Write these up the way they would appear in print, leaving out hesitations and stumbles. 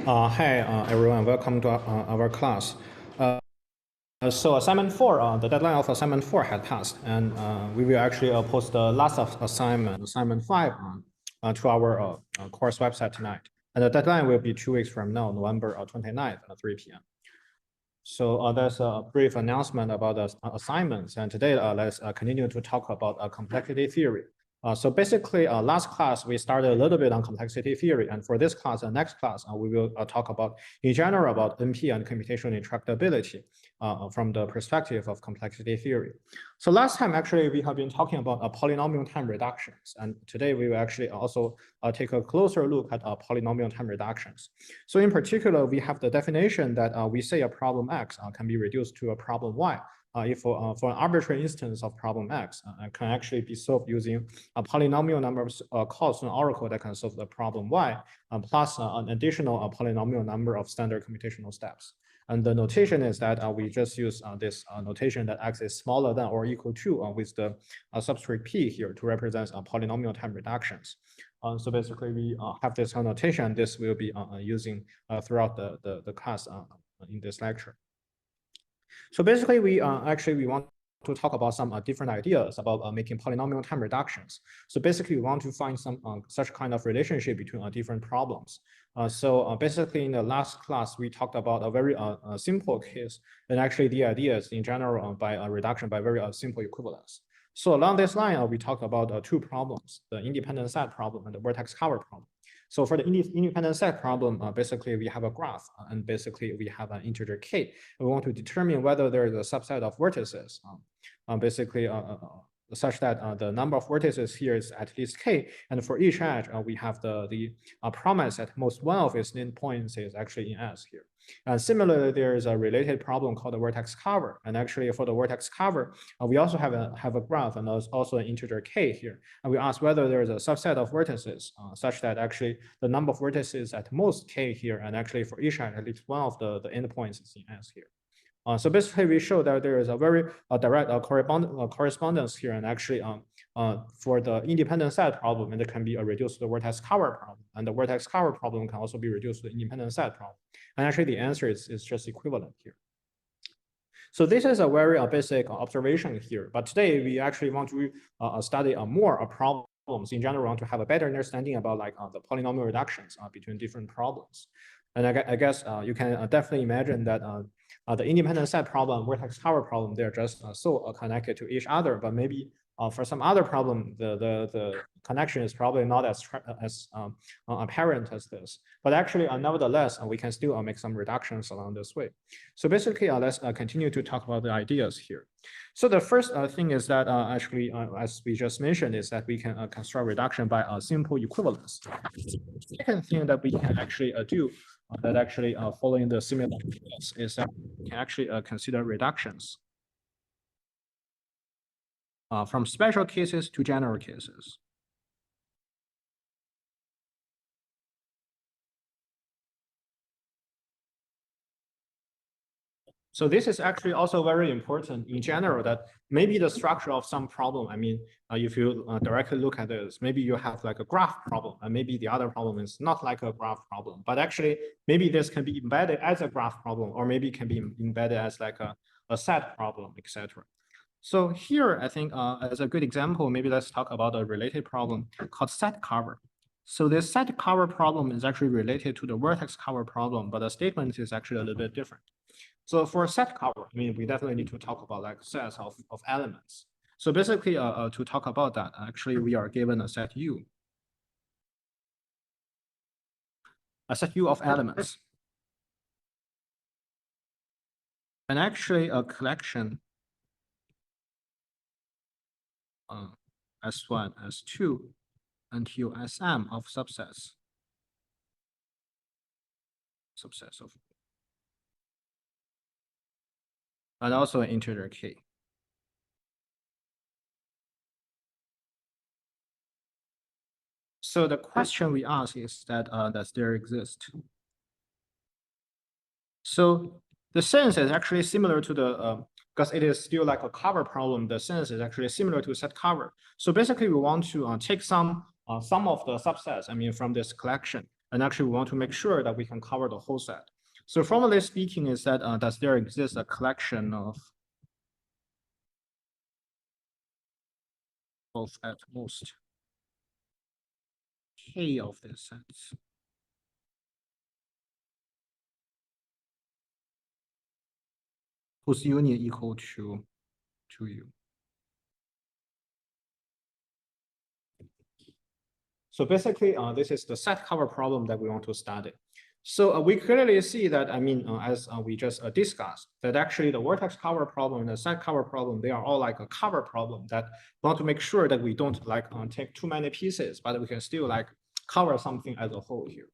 Hi, everyone. Welcome to our class. So assignment 4, the deadline of assignment 4 had passed, and we will actually post the last of assignment 5, to our course website tonight. And the deadline will be 2 weeks from now, November 29th at 3 p.m. So there's a brief announcement about the assignments, and today let's continue to talk about complexity theory. So basically, last class, we started a little bit on complexity theory. And for this class and next class, we will talk about, in general, about NP and computational intractability from the perspective of complexity theory. So last time, actually, we have been talking about polynomial time reductions. And today, we will actually also take a closer look at polynomial time reductions. So in particular, we have the definition that we say a problem X can be reduced to a problem Y. If for an arbitrary instance of problem X, it can actually be solved using a polynomial number calls to an oracle that can solve the problem Y, plus an additional polynomial number of standard computational steps. And the notation is that we just use this notation that X is smaller than or equal to with the subscript P here to represent polynomial time reductions. So basically, we have this notation. This will be using throughout the class in this lecture. So basically, we want to talk about some different ideas about making polynomial time reductions. So basically, we want to find some such kind of relationship between different problems. So basically, in the last class, we talked about a very simple case, and actually the idea is in general by a reduction by very simple equivalence. So along this line, we talked about two problems: the independent set problem and the vertex cover problem. So for the independent set problem, basically we have a graph, and basically we have an integer k. We want to determine whether there is a subset of vertices, such that the number of vertices here is at least k, and for each edge we have the promise that most one of its endpoints is actually in S here. And similarly, there is a related problem called the vertex cover, and actually for the vertex cover, we also have a graph and also an integer k here, and we ask whether there is a subset of vertices such that actually the number of vertices at most k here, and actually for each edge at least one of the endpoints is in S here. So basically, we show that there is a very direct correspondence here, and actually, for the independent set problem, and it can be reduced to the vertex cover problem, and the vertex cover problem can also be reduced to the independent set problem. And actually, the answer is just equivalent here. So this is a very basic observation here. But today, we actually want to study more problems in general, want to have a better understanding about the polynomial reductions between different problems. And I guess you can definitely imagine that the independent set problem, vertex cover problem, they're just so connected to each other. But maybe for some other problem, the connection is probably not as apparent as this. But actually, nevertheless, we can still make some reductions along this way. So basically, let's continue to talk about the ideas here. So the first thing is that actually, as we just mentioned, is that we can construct reduction by a simple equivalence. The second thing that we can actually do that actually following the similar ideas is that we can actually consider reductions from special cases to general cases. So this is actually also very important in general, that maybe the structure of some problem, I mean, if you directly look at this, maybe you have like a graph problem, and maybe the other problem is not like a graph problem, but actually maybe this can be embedded as a graph problem, or maybe can be embedded as like a set problem, etc. So here, I think as a good example, maybe let's talk about a related problem called set cover. So this set cover problem is actually related to the vertex cover problem, but the statement is actually a little bit different. So for set cover, I mean, we definitely need to talk about like sets of elements. So basically, to talk about that, actually, we are given a set U. A set U of elements. And actually, a collection S1, S2, until Sm of subsets of, and also an integer k. So the question we ask is that does there exist? So the sense is actually similar to the because it is still like a cover problem. The sense is actually similar to set cover. So basically, we want to take some of the subsets, I mean, from this collection, And actually, we want to make sure that we can cover the whole set. So formally speaking is that does there exist a collection of at most k of these sets whose union equal to U. So basically, this is the set cover problem that we want to study. So we clearly see that, as we just discussed, that actually the vertex cover problem and the set cover problem, they are all like a cover problem that we want to make sure that we don't like take too many pieces, but we can still like cover something as a whole here.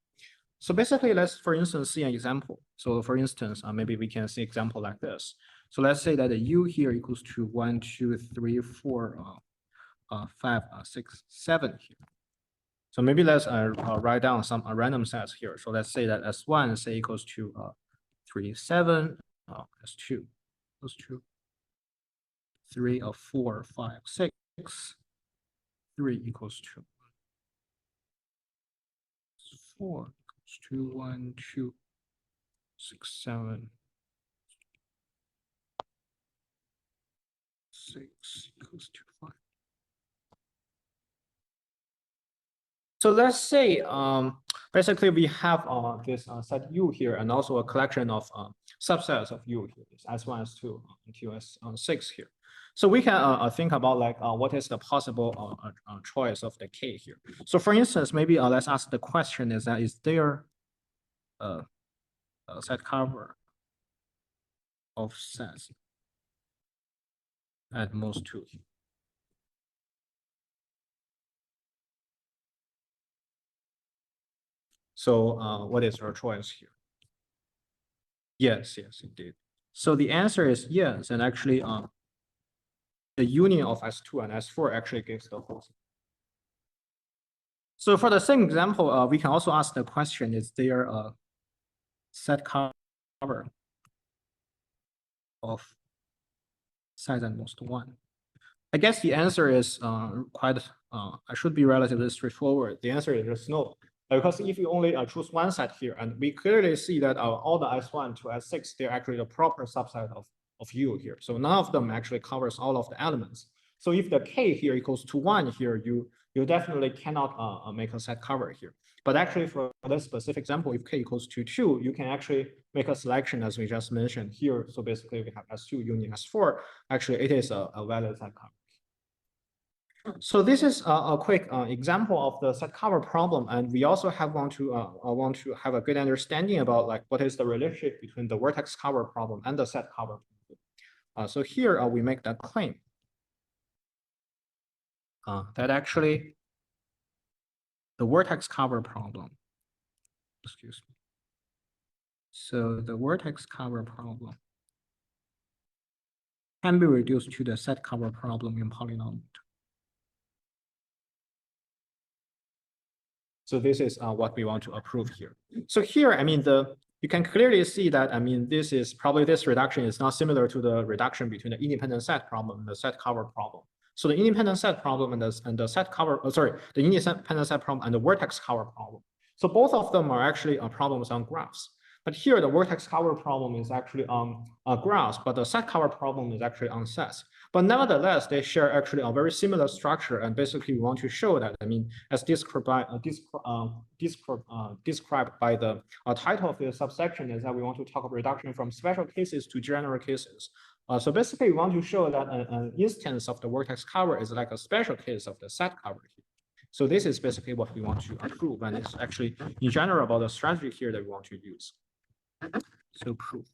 So basically, let's, for instance, see an example. So for instance, maybe we can see example like this. So let's say that the U here equals to 1, 2, 3, 4, 5, 6, 7 here. So maybe let's write down some random sets here. So let's say that S1 say equals to 3, 7, S2 equals to 3, 4, 5, 6, 3 equals to 4 equals to 1, 2, 6, 7, 6 equals to 5. So let's say basically we have this set U here and also a collection of subsets of U here, S1, S2 until S6 here. So we can think about like what is the possible choice of the K here. So for instance, maybe let's ask the question is that is there a set cover of sets at most 2 here? So what is your choice here? Yes, yes, indeed. So the answer is yes, and actually the union of S2 and S4 actually gives the whole set. So for the same example, we can also ask the question, is there a set cover of size at most 1? I guess the answer is I should be relatively straightforward. The answer is just no. Because if you only choose one set here, and we clearly see that all the S1 to S6, they're actually the proper subset of U here. So none of them actually covers all of the elements. So if the K here equals to 1 here, you definitely cannot make a set cover here. But actually for this specific example, if K equals to 2, you can actually make a selection as we just mentioned here. So basically we have S2 union S4. Actually, it is a valid set cover. So this is a quick example of the set cover problem, and we also want to have a good understanding about like what is the relationship between the vertex cover problem and the set cover problem. So here we make that claim that actually the vertex cover problem, excuse me. So the vertex cover problem can be reduced to the set cover problem in polynomial. So this is what we want to approve here. So here, you can clearly see that, this reduction is not similar to the reduction between the independent set problem and the set cover problem. So the independent set problem and the set cover, the independent set problem and the vertex cover problem. So both of them are actually problems on graphs. But here, the vertex cover problem is actually on graphs, but the set cover problem is actually on sets. But nevertheless, they share actually a very similar structure, and basically we want to show that, as described by the title of the subsection, is that we want to talk about reduction from special cases to general cases. So basically, we want to show that an instance of the vertex cover is like a special case of the set cover here. So this is basically what we want to prove, and it's actually in general about the strategy here that we want to use. So proof.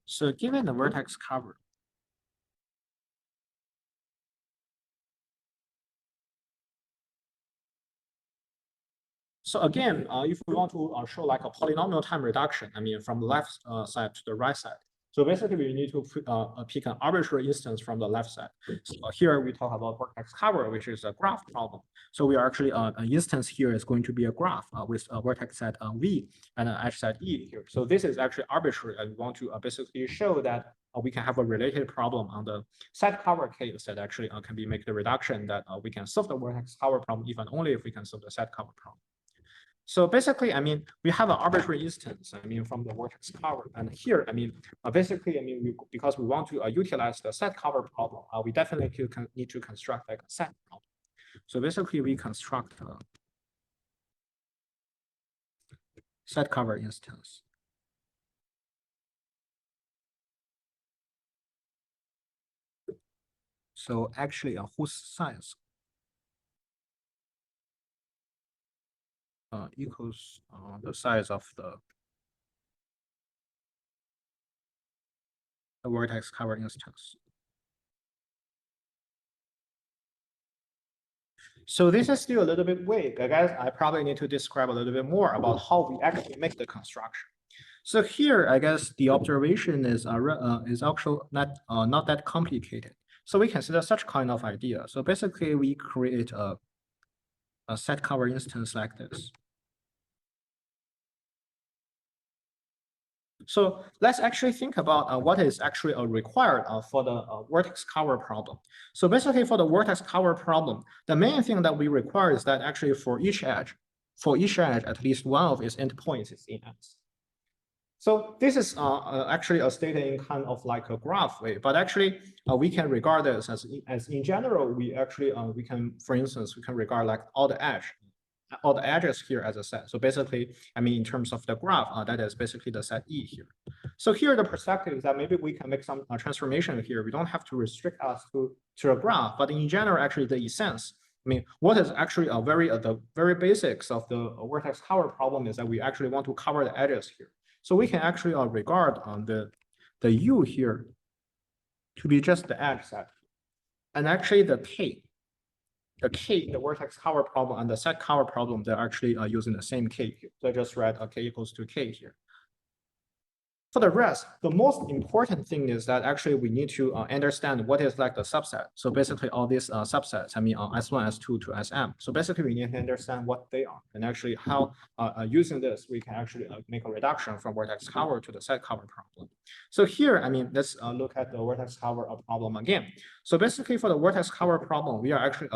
So given the vertex cover, so again, if we want to show like a polynomial time reduction, from the left side to the right side. So basically, we need to pick an arbitrary instance from the left side. So here we talk about vertex cover, which is a graph problem. So we are actually an instance here is going to be a graph with a vertex set V and an edge set E here. So this is actually arbitrary, and we want to basically show that we can have a related problem on the set cover case that actually can be make the reduction that we can solve the vertex cover problem even only if we can solve the set cover problem. So basically, I mean, we have an arbitrary instance, I mean, from the vertex cover. And here, I mean, basically, I mean, because we want to utilize the set cover problem, we definitely need to construct like a set problem. So basically, we construct a set cover instance. So actually, whose size equals the size of the vertex cover instance. So this is still a little bit vague. I guess I probably need to describe a little bit more about how we actually make the construction. So here, I guess the observation is actually not that complicated. So we consider such kind of idea. So basically, we create a set cover instance like this. So let's actually think about what is actually required for the vertex cover problem. So basically for the vertex cover problem, the main thing that we require is that actually for each edge, at least one of its endpoints is in X. So this is actually stated in kind of like a graph way, but actually we can regard this as in general, we actually, we can, for instance, we can regard like all the edges here as a set. So basically, I mean, in terms of the graph, that is basically the set E here. So here the perspective is that maybe we can make some transformation here. We don't have to restrict us to a graph, but in general, actually the essence, I mean, what is actually the very basics of the vertex cover problem is that we actually want to cover the edges here. So we can actually regard the U here to be just the edge set. And actually the K in the vertex cover problem and the set cover problem, they're actually using the same K here. So I just write K equals to K here. For the rest, the most important thing is that actually we need to understand what is like the subset. So basically all these subsets, I mean S1, S2 to Sm. So basically we need to understand what they are and actually how using this, we can actually make a reduction from vertex cover to the set cover problem. So here, I mean, let's look at the vertex cover problem again. So basically for the vertex cover problem, we are actually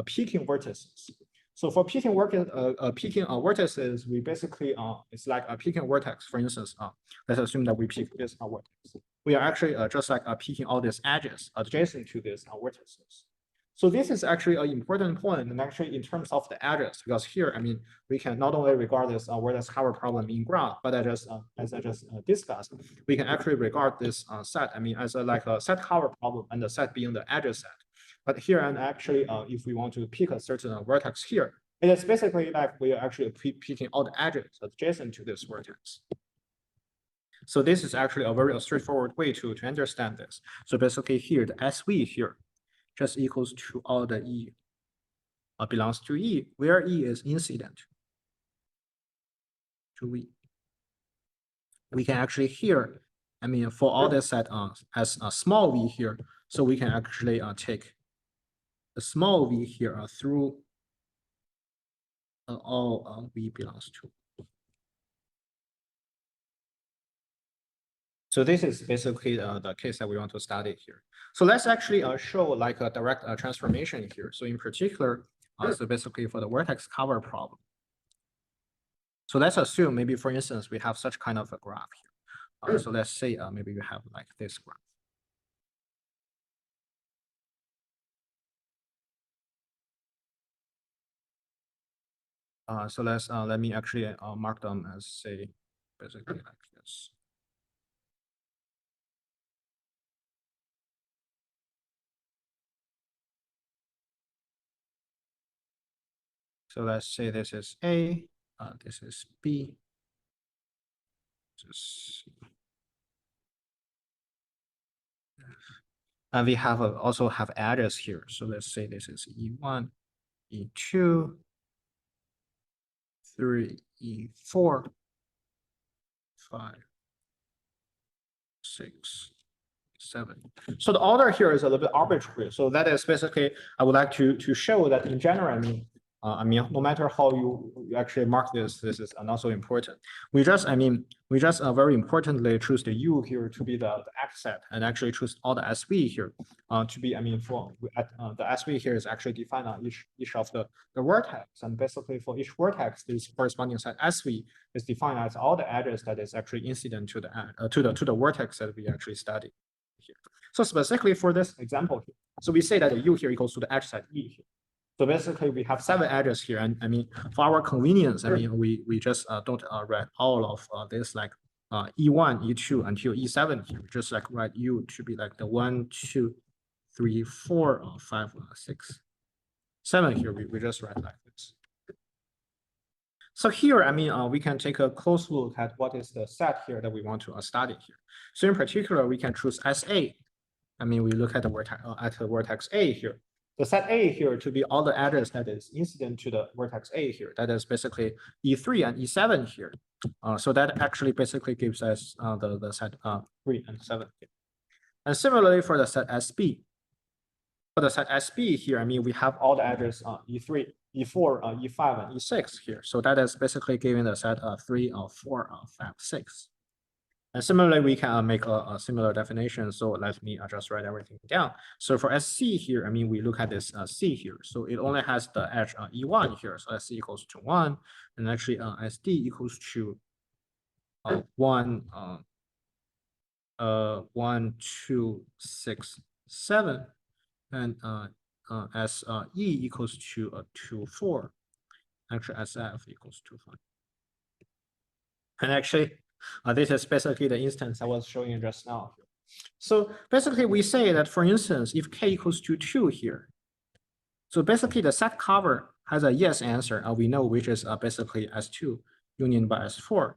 picking vertices. So for picking vertices, we basically it's like a picking vertex. For instance, let's assume that we pick this vertex. We are actually just like picking all these edges adjacent to these vertices. So this is actually an important point, and actually in terms of the edges, because here, I mean, we can not only regard this vertex cover problem in graph, but as I just discussed, we can actually regard this set, I mean, as like a set cover problem, and the set being the edges set. But here, and actually, if we want to pick a certain vertex here, it is basically like we are actually picking all the edges adjacent to this vertex. So this is actually a very straightforward way to understand this. So basically here, the SV here just equals to all the E belongs to E, where E is incident to E. We can actually here, I mean, for all this set as a small v here, so we can actually take the small v here through all v belongs to. So this is basically the case that we want to study here. So let's actually show like a direct transformation here. So in particular, so basically for the vertex cover problem. So let's assume maybe, for instance, we have such kind of a graph here. So let's say maybe we have like this graph. So let me actually mark them as, say, basically like this. So let's say this is A, this is B, this is C. And we have also have edges here. So let's say this is E1, E2, 3, E4, 5, 6, 7. So the order here is a little bit arbitrary. So that is basically, I would like to show that in general, I mean, I mean, no matter how you actually mark this is not so important. We just very importantly choose the U here to be the X set and actually choose all the SV here to be, for the SV here is actually defined on each of the vertex. And basically for each vertex, this corresponding set SV is defined as all the edges that is actually incident to the vertex that we actually study here. So specifically for this example here, so we say that the U here equals to the edge set E here. So basically, we have 7 edges here, and for our convenience, we just don't write all of this like E1, E2 until E7 here. Just like write U to be like the 1, 2, 3, 4, 5, 6, 7 here. We just write like this. So here, we can take a close look at what is the set here that we want to study here. So in particular, we can choose SA. We look at the vertex A here. The set A here to be all the edges that is incident to the vertex A here. That is basically E3 and E7 here. So that actually basically gives us the set 3 and 7 here. And similarly for the set SB. For the set SB here, we have all the edges E3, E4, E5, and E6 here. So that is basically giving the set 3, 4, 5, 6. And similarly, we can make a similar definition. So let me just write everything down. So for SC here, we look at this C here. So it only has the edge E1 here. So SC equals to 1. And actually SD equals to 1, 1, 2, 6, 7. And SE equals to 2, 4. Actually, SF equals to 5. And actually, this is basically the instance I was showing you just now. So basically, we say that, for instance, if k equals to 2 here, so basically the set cover has a yes answer, we know, which is basically S2 union by S4.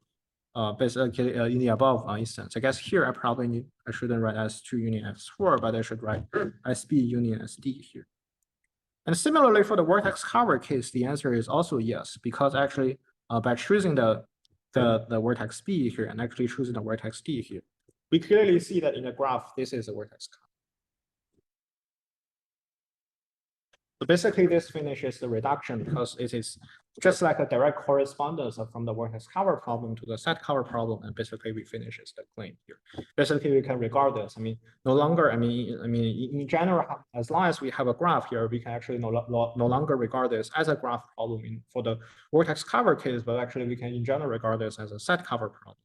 Basically, in the above instance, I guess here I shouldn't write S2 union S4, but I should write SB union SD here. And similarly for the vertex cover case, the answer is also yes, because actually by choosing the vertex B here and actually choosing the vertex D here, we clearly see that in the graph, this is a vertex cover. So basically, this finishes the reduction because it is just like a direct correspondence from the vertex cover problem to the set cover problem, and basically we finishes the claim here. Basically, we can regard this. No longer. In general, as long as we have a graph here, we can actually no longer regard this as a graph problem for the vertex cover case, but actually we can in general regard this as a set cover problem.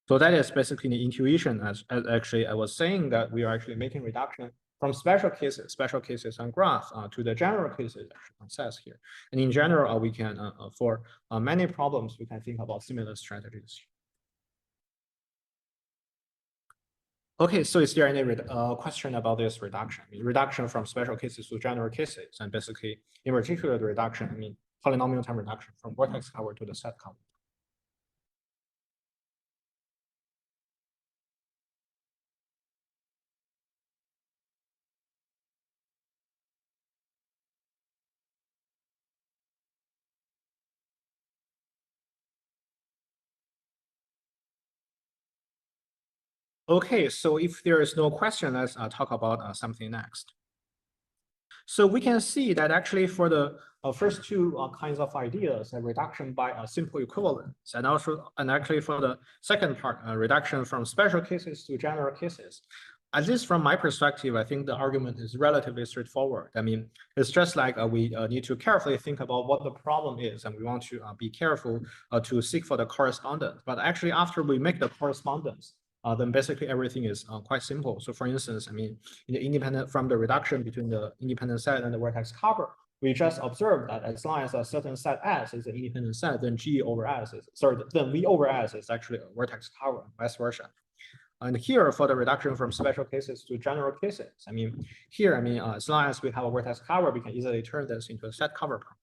So that is basically the intuition, as actually I was saying, that we are actually making reduction from special cases on graph to the general cases on sets here. And in general, we can, for many problems, we can think about similar strategies. Okay, so is there any question about this reduction? Reduction from special cases to general cases, and basically, in particular, the reduction, polynomial time reduction from vertex cover to the set cover. Okay, so if there is no question, let's talk about something next. So we can see that actually for the first two kinds of ideas, a reduction by a simple equivalence, and actually for the second part, a reduction from special cases to general cases. At least from my perspective, I think the argument is relatively straightforward. It's just like we need to carefully think about what the problem is, and we want to be careful to seek for the correspondence. But actually, after we make the correspondence, then basically everything is quite simple. So for instance, in the from the reduction between the independent set and the vertex cover, we just observe that as long as a certain set S is an independent set, then then V over S is actually a vertex cover, and vice versa. And here for the reduction from special cases to general cases, here, as long as we have a vertex cover, we can easily turn this into a set cover problem.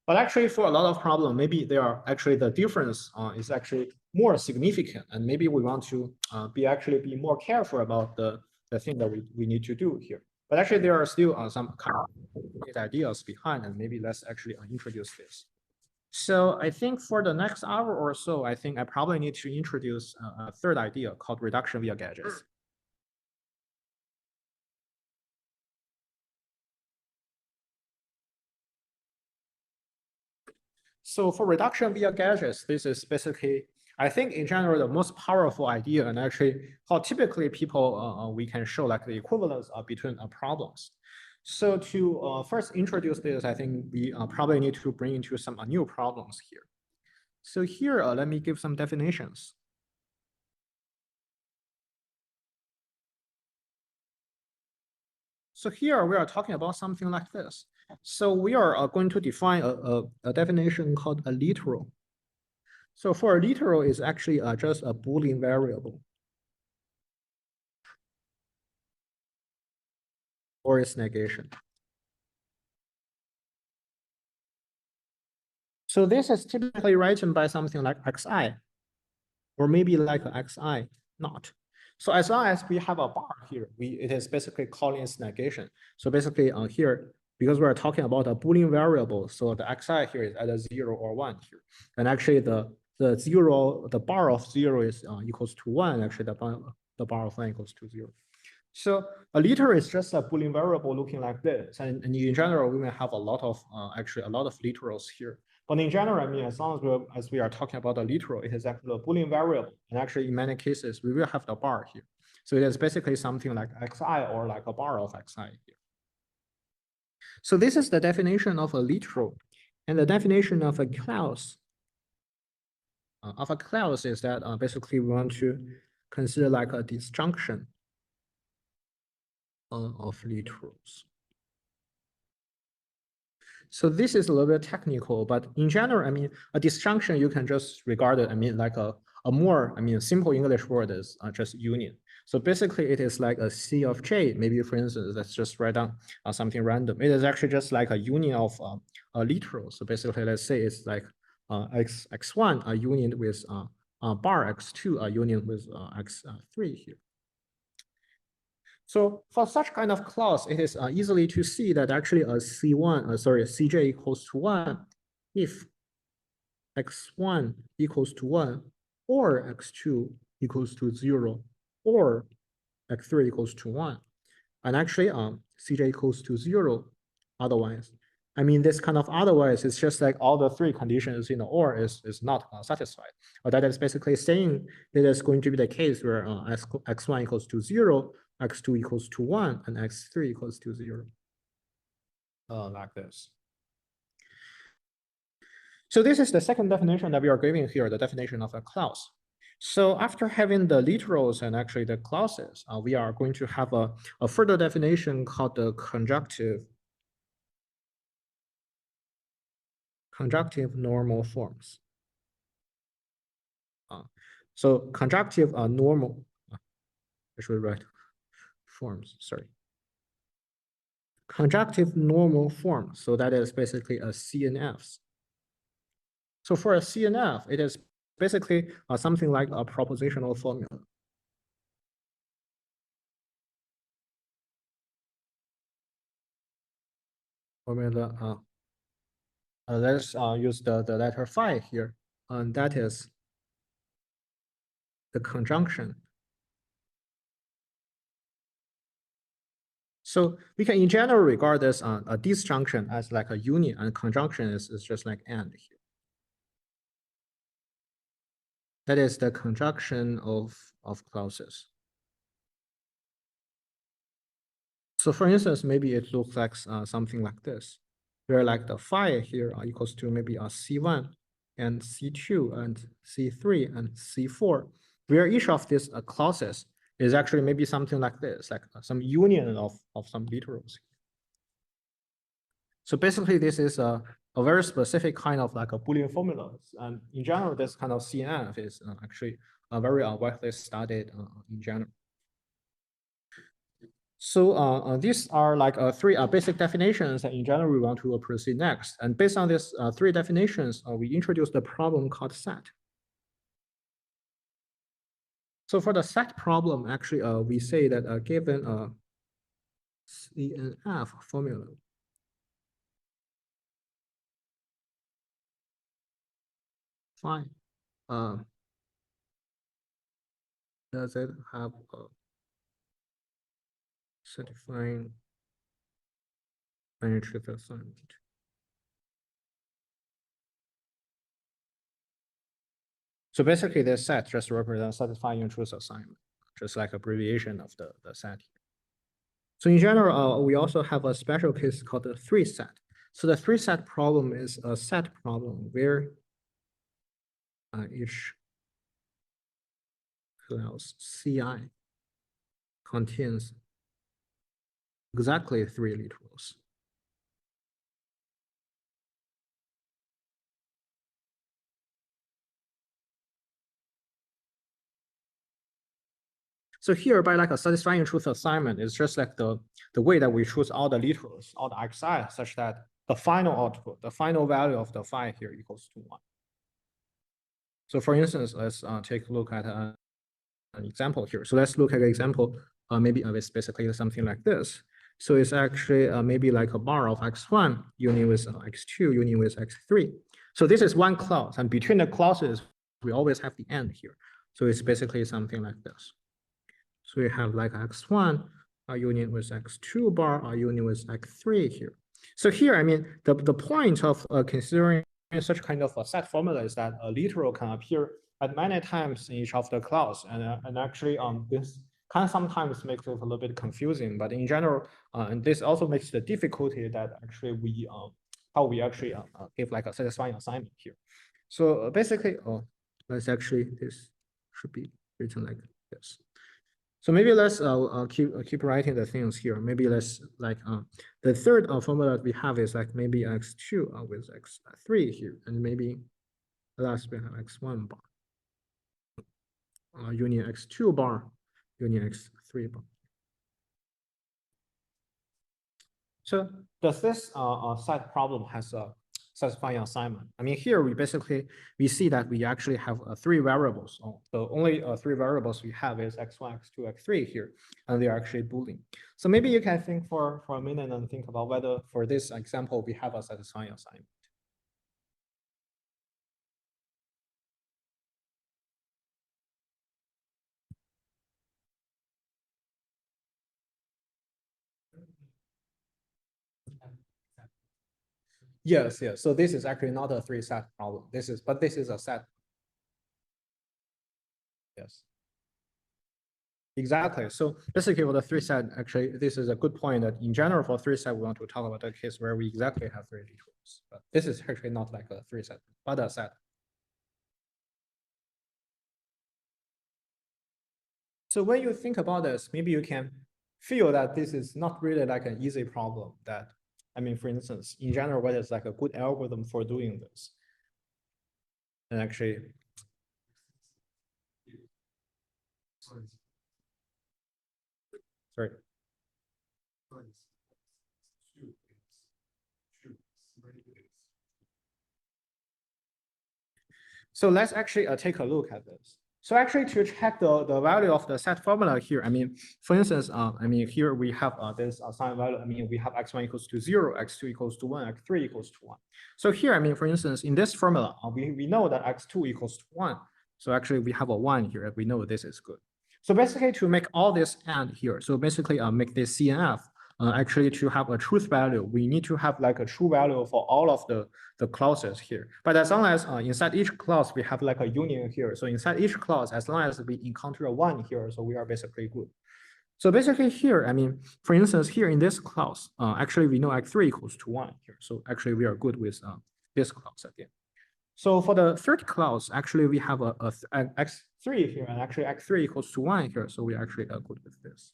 But actually, for a lot of problems, maybe they are actually the difference is actually more significant, and maybe we want to be more careful about the thing that we need to do here. But actually, there are still some ideas behind, and maybe let's actually introduce this. So I think for the next hour or so, I think I probably need to introduce a third idea called reduction via gadgets. So for reduction via gadgets, this is basically, I think in general, the most powerful idea, and actually how typically people, we can show like the equivalence between problems. So to first introduce this, I think we probably need to bring into some new problems here. So here, let me give some definitions. So here we are talking about something like this. So we are going to define a definition called a literal. So for a literal is actually just a Boolean variable or its negation. So this is typically written by something like xi, or maybe like xi not. So as long as we have a bar here, it is basically calling its negation. So basically here, because we're talking about a Boolean variable, so the xi here is either 0 or 1 here. And actually the bar of 0 is equals to 1. Actually the bar of 1 equals to 0. So a literal is just a Boolean variable looking like this. And in general, we may have a lot of actually a lot of literals here. But in general, I mean, as long as we are talking about a literal, it is actually a Boolean variable. And actually, in many cases, we will have the bar here. So it is basically something like xi or like a bar of xi here. So this is the definition of a literal. And the definition of a clause is that basically we want to consider like a disjunction of literals. So this is a little bit technical, but in general, I mean, a disjunction, you can just regard it, I mean, like a more, I mean, simple English word is just union. So basically it is like a C of J, maybe for instance, let's just write down something random. It is actually just like a union of literals. So basically, let's say it's like x1 a union with bar x2 a union with x3 here. So for such kind of clause, it is easily to see that actually a Cj equals to 1 if x1 equals to 1 or x2 equals to 0 or x3 equals to 1. And actually Cj equals to 0 otherwise. I mean, this kind of otherwise is just like all the three conditions in the or is not satisfied. But that is basically saying that it's going to be the case where x1 equals to 0, x2 equals to 1, and x3 equals to 0. Like this. So this is the second definition that we are giving here, the definition of a clause. So after having the literals and actually the clauses, we are going to have a further definition called the conjunctive normal forms. So conjunctive normal, I should write forms, sorry. Conjunctive normal form, so that is basically a CNFs. So for a CNF, it is basically something like a propositional formula. Let's use the letter phi here, and that is the conjunction. So we can in general regard this a disjunction as like a union, and conjunction is just like and here. That is the conjunction of clauses. So for instance, maybe it looks like something like this, where like the phi here equals to maybe a C1 and C2 and C3 and C4, where each of these clauses is actually maybe something like this, like some union of some literals. So basically, this is a very specific kind of like a Boolean formula. And in general, this kind of CNF is actually very widely studied in general. So these are like three basic definitions that in general we want to proceed next. And based on these three definitions, we introduced the problem called set. So for the set problem, actually, we say that given a CNF formula, fine. Does it have a satisfying penetrative assignment? So basically this set just represents satisfying truth assignment, just like abbreviation of the set here. So in general, we also have a special case called the three set. So the three set problem is a set problem where each class Ci contains exactly three literals. So here, by like a satisfying truth assignment, it's just like the way that we choose all the literals, all the xi, such that the final output, the final value of the phi here equals to 1. So for instance, let's take a look at an example here. So let's look at an example, maybe it's basically something like this. So it's actually maybe like a bar of x1 union with x2 union with x3. So this is one clause, and between the clauses, we always have the end here. So it's basically something like this. So we have like x1 union with x2 bar union with x3 here. So here, I mean, the point of considering such kind of a set formula is that a literal can appear at many times in each of the clause, and actually this can sometimes make it a little bit confusing, but in general, and this also makes the difficulty that actually we how we actually give like a satisfying assignment here. So basically, let's actually, this should be written like this. So maybe let's keep writing the things here. Maybe let's like the third formula that we have is like maybe x2 with x3 here, and maybe last we have x1 bar union x2 bar union x3 bar. So does this set problem has a satisfying assignment? I mean, here we see that we actually have three variables. The only three variables we have is x1, x2, x3 here, and they are actually Boolean. So maybe you can think for a minute and think about whether for this example we have a satisfying assignment. Yes, yes. So this is actually not a three set problem. This is a set. Yes. Exactly. So basically for the three set, actually, this is a good point that in general for three set, we want to talk about a case where we exactly have three literals. But this is actually not like a three set, but a set. So when you think about this, maybe you can feel that this is not really like an easy problem that, I mean, for instance, in general, what is like a good algorithm for doing this? And actually, sorry. So let's actually take a look at this. So actually to check the value of the set formula here, I mean, for instance, I mean, here we have this assigned value. I mean, we have x1 equals to 0, x2 equals to 1, x3 equals to 1. So here, I mean, for instance, in this formula, we know that x2 equals to 1. So actually we have a 1 here. We know this is good. So basically to make all this and here, so basically make this CNF, actually to have a truth value, we need to have like a true value for all of the clauses here. But as long as inside each clause, we have like a union here. So inside each clause, as long as we encounter a 1 here, so we are basically good. So basically here, I mean, for instance, here in this clause, actually we know x3 equals to 1 here. So actually we are good with this clause again. So for the third clause, actually we have a x3 here, and actually x3 equals to 1 here. So we actually are good with this.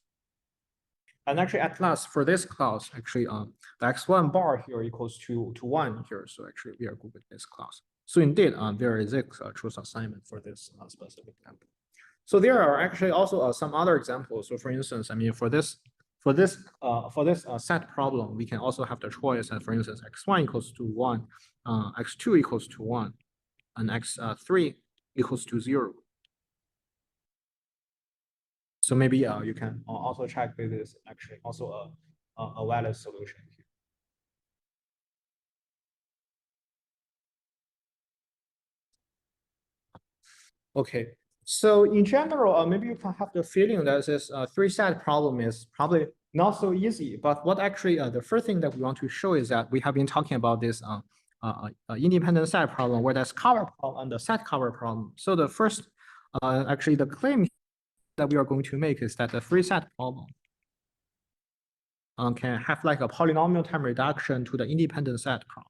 And actually, at last, for this clause, actually, the x1 bar here equals to 1 here. So actually, we are good with this clause. So indeed, there is a truth assignment for this specific example. So there are actually also some other examples. So for instance, I mean, for this set problem, we can also have the choice that, for instance, x1 equals to 1, x2 equals to 1, and x3 equals to 0. So maybe you can also check this is actually also a valid solution here. Okay, so in general, maybe you can have the feeling that this three set problem is probably not so easy. But what actually the first thing that we want to show is that we have been talking about this independent set problem, where there's cover problem and the set cover problem. So the first, actually the claim that we are going to make is that the three set problem can have like a polynomial time reduction to the independent set problem.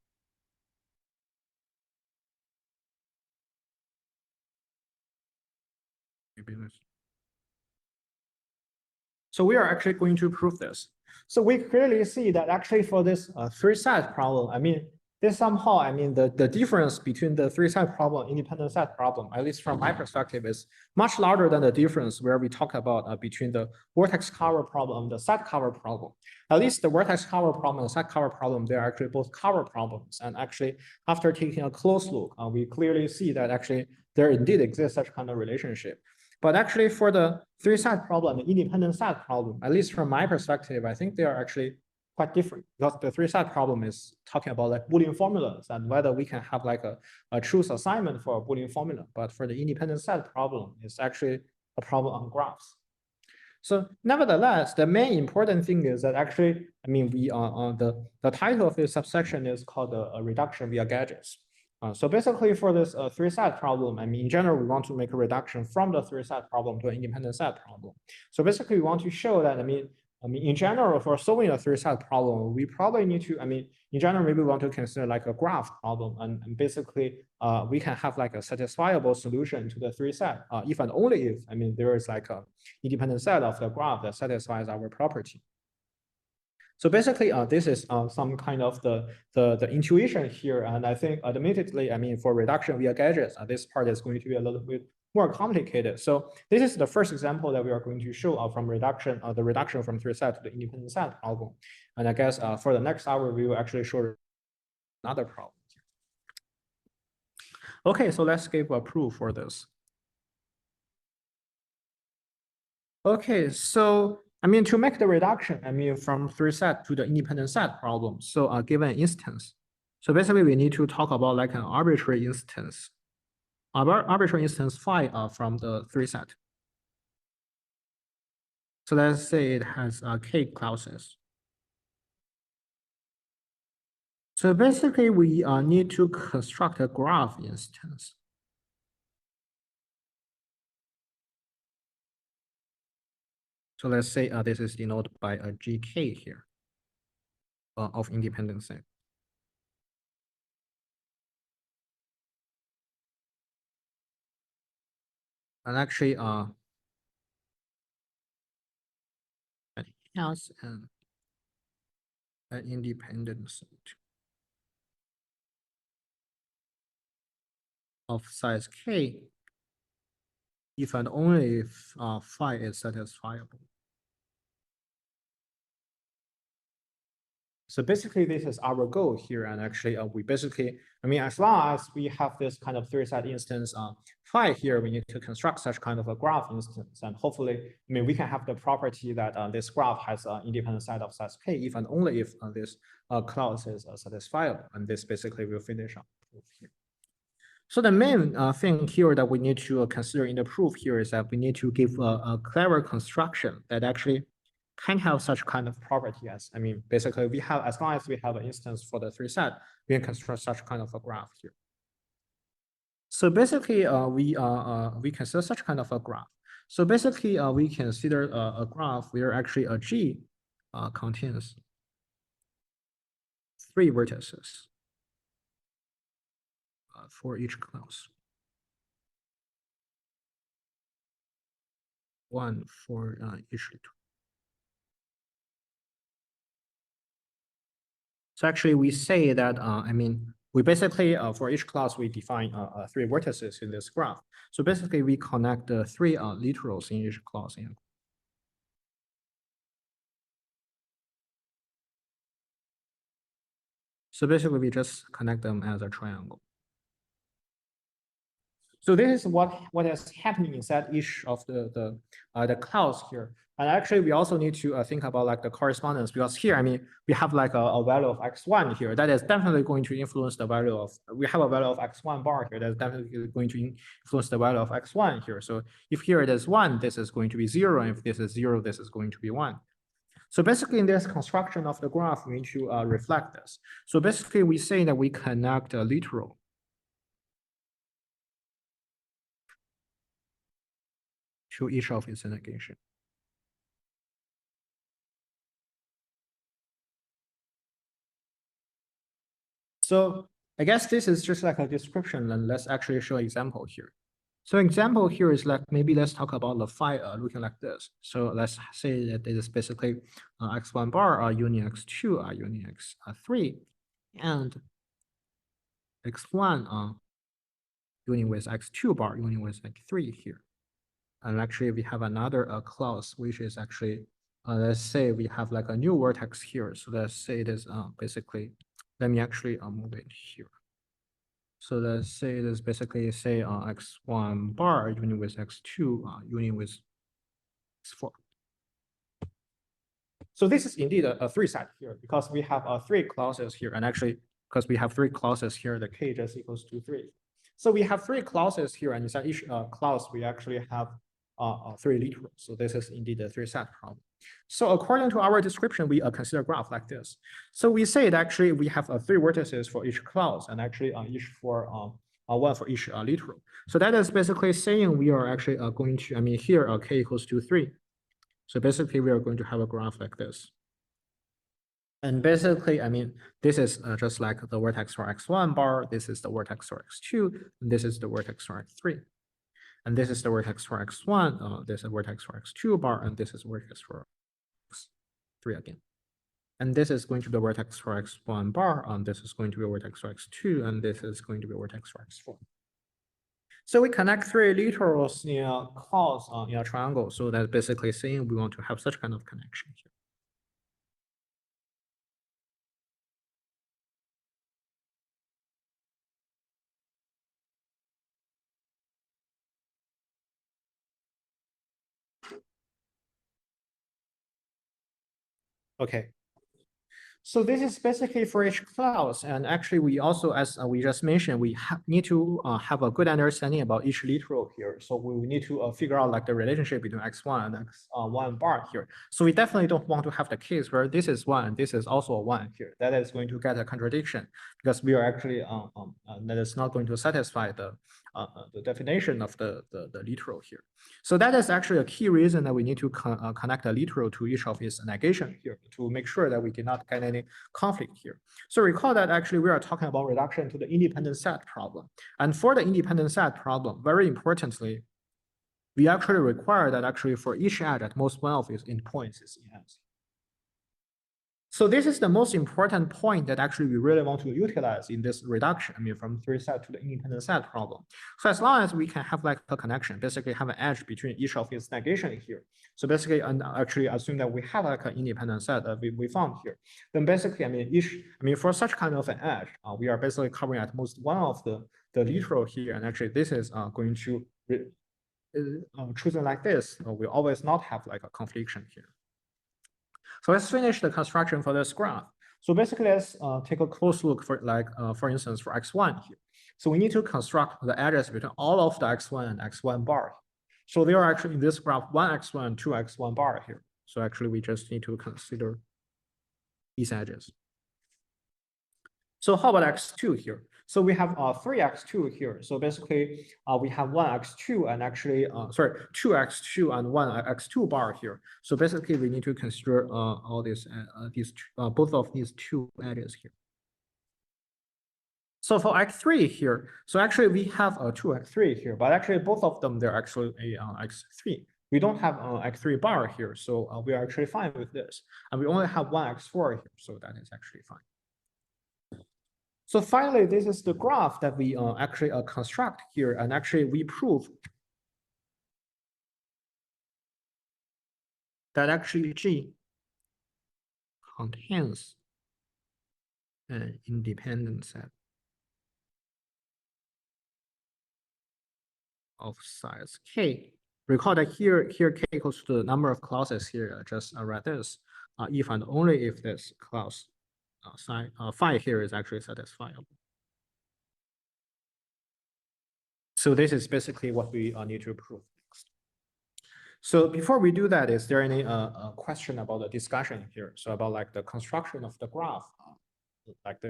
So we are actually going to prove this. So we clearly see that actually for this three set problem, I mean, this somehow, I mean, the difference between the three set problem, independent set problem, at least from my perspective, is much larger than the difference where we talk about between the vertex cover problem and the set cover problem. At least the vertex cover problem and set cover problem, they're actually both cover problems. And actually, after taking a close look, we clearly see that actually there indeed exists such kind of relationship. But actually for the three set problem, the independent set problem, at least from my perspective, I think they are actually quite different, because the three set problem is talking about like Boolean formulas and whether we can have like a truth assignment for a Boolean formula. But for the independent set problem, it's actually a problem on graphs. So nevertheless, the main important thing is that actually, I mean, we are the title of this subsection is called a reduction via gadgets. So basically for this three set problem, I mean, in general, we want to make a reduction from the three set problem to an independent set problem. So basically we want to show that, I mean, in general, for solving a three set problem, we probably need to, I mean, in general, maybe we want to consider like a graph problem. And basically we can have like a satisfiable solution to the three set, if and only if, I mean, there is like a independent set of the graph that satisfies our property. So basically, this is some kind of the intuition here. And I think admittedly, I mean, for reduction via gadgets, this part is going to be a little bit more complicated. So this is the first example that we are going to show from reduction, the reduction from three set to the independent set problem. And I guess for the next hour, we will actually show another problem. Okay, so let's give a proof for this. Okay, so I mean, to make the reduction, I mean, from three set to the independent set problem. So given an instance. So basically we need to talk about like an arbitrary instance. Arbitrary instance phi from the three set. So let's say it has k clauses. So basically we need to construct a graph instance. So let's say this is denoted by a gk here of independent set. And actually it has an independent set of size k if and only if phi is satisfiable. So basically, this is our goal here. And actually, we basically, I mean, as long as we have this kind of three set instance phi here, we need to construct such kind of a graph instance. And hopefully, I mean, we can have the property that this graph has an independent set of size k if and only if this clause is satisfiable. And this basically will finish up here. So the main thing here that we need to consider in the proof here is that we need to give a clever construction that actually can have such kind of property as, I mean, basically we have, as long as we have an instance for the three set, we can construct such kind of a graph here. So basically we consider such kind of a graph. So basically we consider a graph where actually a G contains three vertices for each clause. One for each two. So actually we say that, I mean, we basically, for each clause, we define three vertices in this graph. So basically we connect the three literals in each clause. So basically we just connect them as a triangle. So this is what is happening inside each of the clause here. And actually, we also need to think about like the correspondence, because here, I mean, we have like a value of x1 here that is definitely going to influence the value of, we have a value of x1 bar here that's definitely going to influence the value of x1 here. So if here it is 1, this is going to be 0. And if this is 0, this is going to be 1. So basically in this construction of the graph, we need to reflect this. So basically we say that we connect a literal to each of its negation. So I guess this is just like a description, and let's actually show an example here. So example here is like, maybe let's talk about the phi looking like this. So let's say that it is basically x1 bar union x2 union x3, and x1 union with x2 bar union with x3 here. And actually we have another clause, which is actually, let's say we have like a new vertex here. So let's say it is basically, let me actually move it here. So let's say it is basically say x1 bar union with x2 union with x4. So this is indeed a three set here because we have three clauses here, and actually because we have three clauses here, the k just equals to 3. So we have three clauses here, and inside each clause we actually have three literals. So this is indeed a three set problem. So according to our description, we consider a graph like this. So we say that actually we have three vertices for each clause, and actually each for one for each literal. So that is basically saying we are actually going to, I mean here k equals to 3. So basically we are going to have a graph like this. And basically, I mean, this is just like the vertex for x1 bar, this is the vertex for x2, and this is the vertex for x3. And this is the vertex for x1, this is a vertex for x2 bar, and this is vertex for x3 again. And this is going to be the vertex for x1 bar, and this is going to be a vertex for x2, and this is going to be a vertex for x4. So we connect three literals in a clause in a triangle. So that's basically saying we want to have such kind of connection here. Okay. So this is basically for each clause, and actually we also, as we just mentioned, we need to have a good understanding about each literal here. So we need to figure out like the relationship between x1 and x1 bar here. So we definitely don't want to have the case where this is 1 and this is also a 1 here. That is going to get a contradiction because we are actually that is not going to satisfy the definition of the literal here. So that is actually a key reason that we need to connect a literal to each of its negation here to make sure that we did not get any conflict here. So recall that actually we are talking about reduction to the independent set problem. And for the independent set problem, very importantly, we actually require that actually for each edge at most one of its endpoints is enhanced. So this is the most important point that actually we really want to utilize in this reduction, I mean, from three set to the independent set problem. So as long as we can have like a connection, basically have an edge between each of its negation here. So basically, and actually assume that we have like an independent set that we found here. Then basically, I mean, for such kind of an edge, we are basically covering at most one of the literal here. And actually this is going to, choosing like this, we always not have like a confliction here. So let's finish the construction for this graph. So basically, let's take a close look for like, for instance, for x1 here. So we need to construct the edges between all of the x1 and x1 bar. So there are actually in this graph, one x1 and two x1 bar here. So actually, we just need to consider these edges. So how about x2 here? So we have three x2 here. So basically, we have one x2 and actually, two x2 and one x2 bar here. So basically, we need to consider all these both of these two edges here. So for x3 here, so actually we have two x3 here, but actually both of them they're actually a x3. We don't have x3 bar here, so we are actually fine with this, and we only have one x4 here, so that is actually fine. So finally, this is the graph that we actually construct here, and actually we prove that actually G contains an independent set of size K. Recall that here K equals to the number of clauses here, just write this, if and only if this clause phi here is actually satisfiable. So this is basically what we need to prove next. So before we do that, is there any question about the discussion here? So about like the construction of the graph,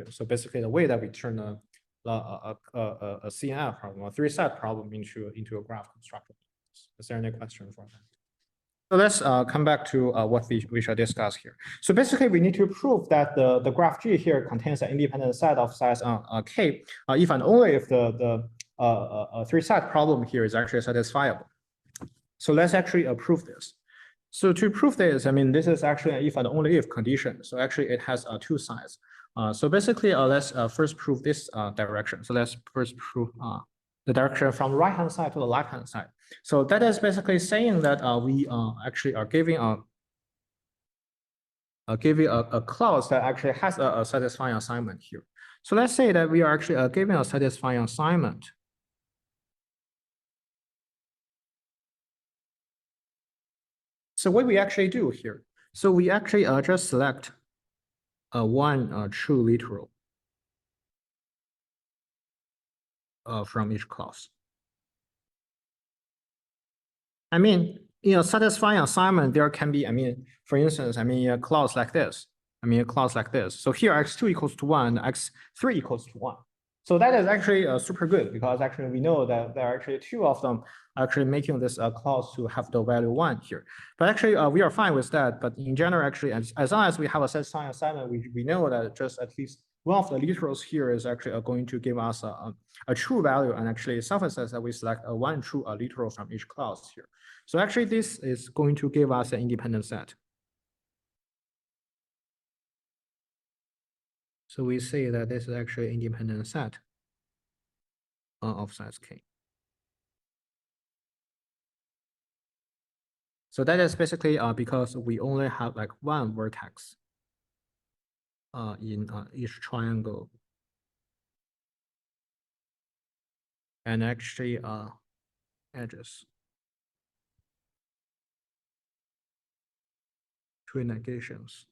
so basically the way that we turn a CNF problem, a three-set problem into a graph construction. Is there any question for that? So let's come back to what we shall discuss here. So basically, we need to prove that the graph G here contains an independent set of size k, if and only if the three-set problem here is actually satisfiable. So let's actually prove this. So to prove this, I mean, this is actually an if and only if condition. So actually, it has two sides. So basically, let's first prove this direction. So let's first prove the direction from right-hand side to the left-hand side. So that is basically saying that we actually are giving a clause that actually has a satisfying assignment here. So let's say that we are actually giving a satisfying assignment. So what we actually do here, so we actually just select one true literal from each clause. I mean, in a satisfying assignment, there can be, I mean, for instance, I mean, a clause like this. I mean, a clause like this. So here, x2 equals to 1, x3 equals to 1. So that is actually super good because actually we know that there are actually two of them actually making this clause to have the value 1 here. But actually, we are fine with that. But in general, actually, as long as we have a satisfying assignment, we know that just at least one of the literals here is actually going to give us a true value, and actually suffices that we select a one true literal from each clause here. So actually, this is going to give us an independent set. So we say that this is actually an independent set of size k. So that is basically because we only have like one vertex in each triangle, and actually edges, three negations.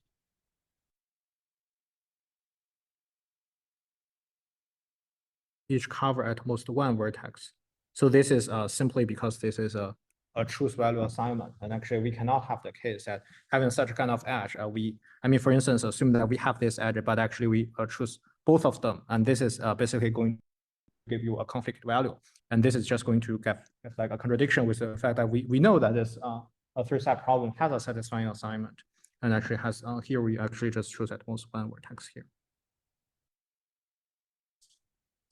Each cover at most one vertex. So this is simply because this is a truth value assignment. And actually, we cannot have the case that having such kind of edge, I mean, for instance, assume that we have this edge, but actually we choose both of them. And this is basically going to give you a conflict value. And this is just going to get like a contradiction with the fact that we know that this a three-set problem has a satisfying assignment. And actually has, here we actually just choose at most one vertex here.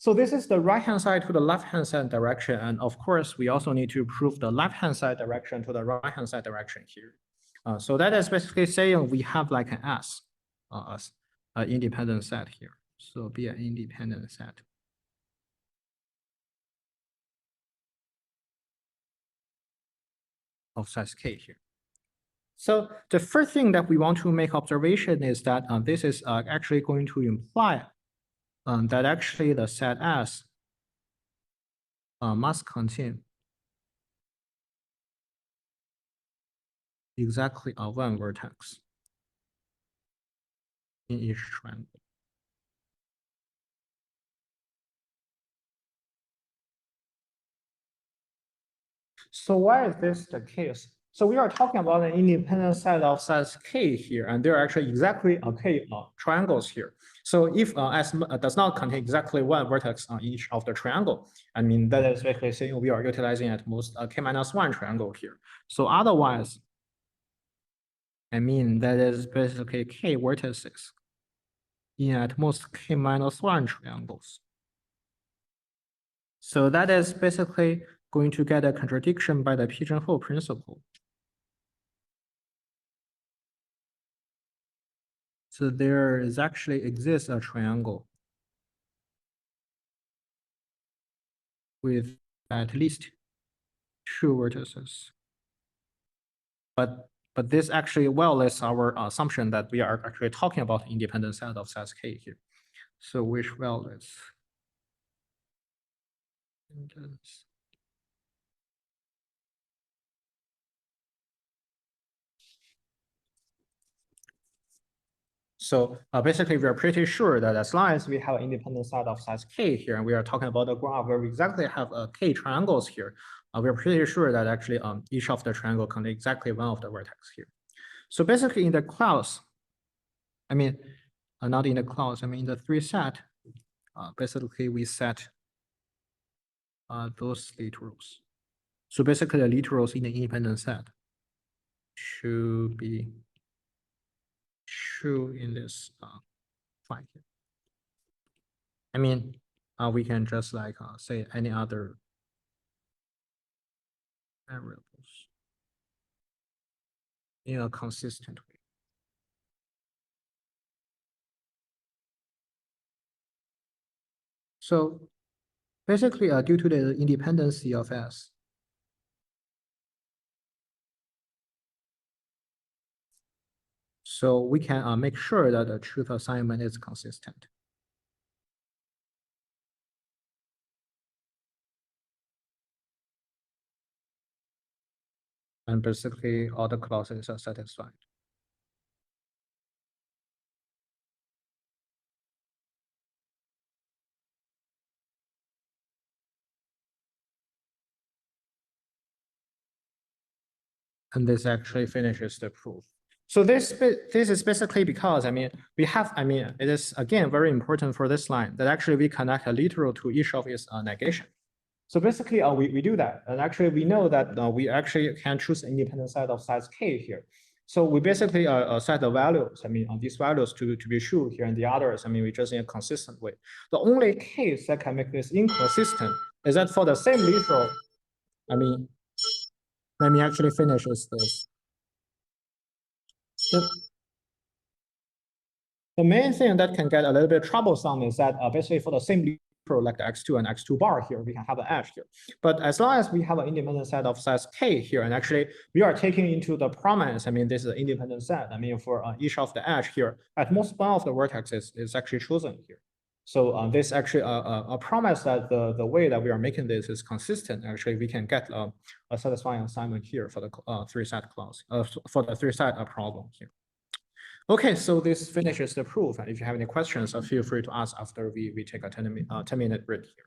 So this is the right-hand side to the left-hand side direction. And of course, we also need to prove the left-hand side direction to the right-hand side direction here. So that is basically saying we have like an S, an independent set here. So be an independent set of size k here. So the first thing that we want to make observation is that this is actually going to imply that actually the set S must contain exactly one vertex in each triangle. So why is this the case? So we are talking about an independent set of size k here, and there are actually exactly k triangles here. So if S does not contain exactly one vertex on each of the triangle, I mean, that is basically saying we are utilizing at most k minus 1 triangle here. So otherwise, I mean, that is basically k vertices in at most k minus 1 triangles. So that is basically going to get a contradiction by the pigeonhole principle. So there is actually exists a triangle with at least two vertices. But this actually violates our assumption that we are actually talking about independent set of size k here. So which violates? So basically, we are pretty sure that as long as we have an independent set of size k here, and we are talking about a graph where we exactly have k triangles here, we're pretty sure that actually each of the triangle contains exactly one of the vertex here. So basically, in the class, I mean, not in the class, I mean in the 3 set, basically we set those literals. So basically, the literals in the independent set should be true in this file here. I mean, we can just like say any other variables in a consistent way. So basically, due to the independency of S, so we can make sure that the truth assignment is consistent. And basically, all the clauses are satisfied. And this actually finishes the proof. So this is basically because, I mean, it is again very important for this line that actually we connect a literal to each of its negation. So basically, we do that. And actually, we know that we actually can choose an independent set of size k here. So we basically set the values, I mean, these values to be true here, and the others, I mean, we just in a consistent way. The only case that can make this inconsistent is that for the same literal, I mean, let me actually finish this. The main thing that can get a little bit troublesome is that basically for the same literal like the x2 and x2 bar here, we can have an edge here. But as long as we have an independent set of size k here, and actually we are taking into the promise, I mean, this is an independent set. I mean, for each of the edge here, at most one of the vertexes is actually chosen here. So this actually a promise that the way that we are making this is consistent. Actually, we can get a satisfying assignment here for the 3-set clause, for the 3-set problem here. Okay, so this finishes the proof. And if you have any questions, feel free to ask after we take a 10-minute break here.